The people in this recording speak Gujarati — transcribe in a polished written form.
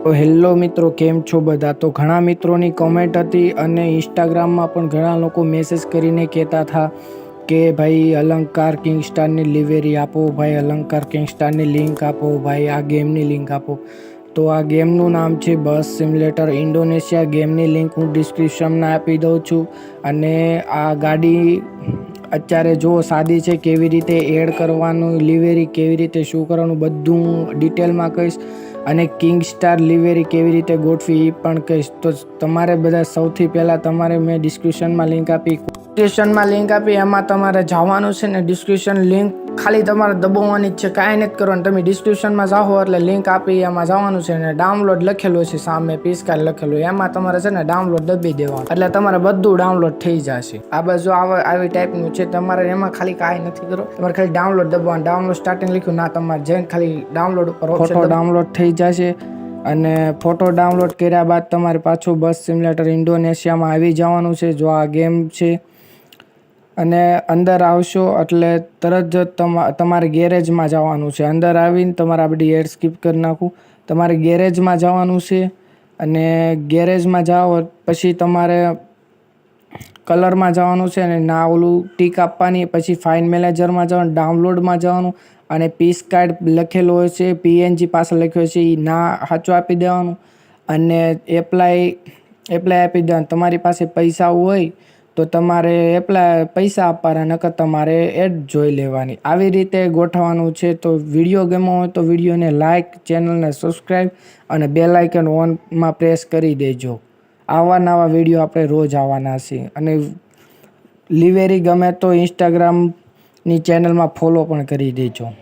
તો હેલો મિત્રો, કેમ છો બધા? તો ઘણા મિત્રોની કમેન્ટ હતી અને ઇન્સ્ટાગ્રામમાં પણ ઘણા લોકો મેસેજ કરીને કહેતા હતા કે ભાઈ અલંકાર કિંગસ્ટારની લિવેરી આપો, ભાઈ અલંકાર કિંગસ્ટારની લિંક આપો, ભાઈ આ ગેમની લિંક આપો. તો આ ગેમનું નામ છે બસ સિમ્યુલેટર ઇન્ડોનેશિયા. ગેમની લિંક હું ડિસ્ક્રિપ્શનમાં આપી દઉં છું. અને આ ગાડી અત્યારે જો સાદી છે, કેવી રીતે એડ કરવાનું, લિવેરી કેવી રીતે શું કરવાનું બધું ડિટેલમાં કહીશ. અને કિંગસ્ટાર લિવેરી કેવી રીતે ગોઠવી એ પણ કહીશ. તો તમારે બધા સૌથી પહેલાં તમારે મેં ડિસ્ક્રિપ્શનમાં લિંક આપી, એમાં તમારે જવાનું છે ને ડિસ્ક્રિપ્શન લિંક ખાલી તમારે દબાવવાની જ છે, કાંઈ નથી કરવાનું. તમે ડિસ્ક્રિપ્શનમાં જાઓ એટલે લિંક આપી એમાં જવાનું છે ને ડાઉનલોડ લખેલું છે સામે પિસ્કાર લખેલું, એમાં તમારે છે ને ડાઉનલોડ દબી દેવાનું એટલે તમારે બધું ડાઉનલોડ થઈ જશે. આ બાજુ આવી ટાઈપનું છે. તમારે એમાં ખાલી કાંઈ નથી કરો, તમારે ખાલી ડાઉનલોડ દબાવવાનું. ડાઉનલોડ સ્ટાર્ટિંગ લખ્યું ના, તમારે જઈને ખાલી ડાઉનલોડ ઉપર ફોટો ડાઉનલોડ થઈ જશે. અને ફોટો ડાઉનલોડ કર્યા બાદ તમારે પાછું બસ સિમ્યુલેટર ઇન્ડોનેશિયામાં આવી જવાનું છે. જો આ ગેમ છે અને અંદર આવશો એટલે તરત જ તમારે ગેરેજમાં જવાનું છે. અંદર આવીને તમારે આ બધી એડ સ્કીપ કરી નાખું. તમારે ગેરેજમાં જવાનું છે અને ગેરેજમાં જાઓ પછી તમારે કલરમાં જવાનું છે અને ના ઓલું ટીક આપવાની. પછી ફાઇલ મેનેજરમાં જવાનું, ડાઉનલોડમાં જવાનું અને પીસ કાર્ડ લખેલો હોય છે, PNG પાસે લખ્યો છે એ ના સાચું આપી દેવાનું અને એપ્લાય આપી દેવાનું. તમારી પાસે પૈસા હોય તો તમારે પૈસા આપવાના, નકર તમારે એડ જોઈ લેવાની. આવી રીતે ગોઠવવાનું છે. તો વિડીયો ગમ્યો હોય તો વિડીયોને લાઇક, ચેનલને સબસ્ક્રાઈબ અને બેલ આઇકન ઓનમાં પ્રેસ કરી દેજો. આવા નવા વિડીયો આપણે રોજ આવવાના છીએ. અને લિવેરી ગમે તો ઇન્સ્ટાગ્રામની ચેનલમાં ફોલો પણ કરી દેજો.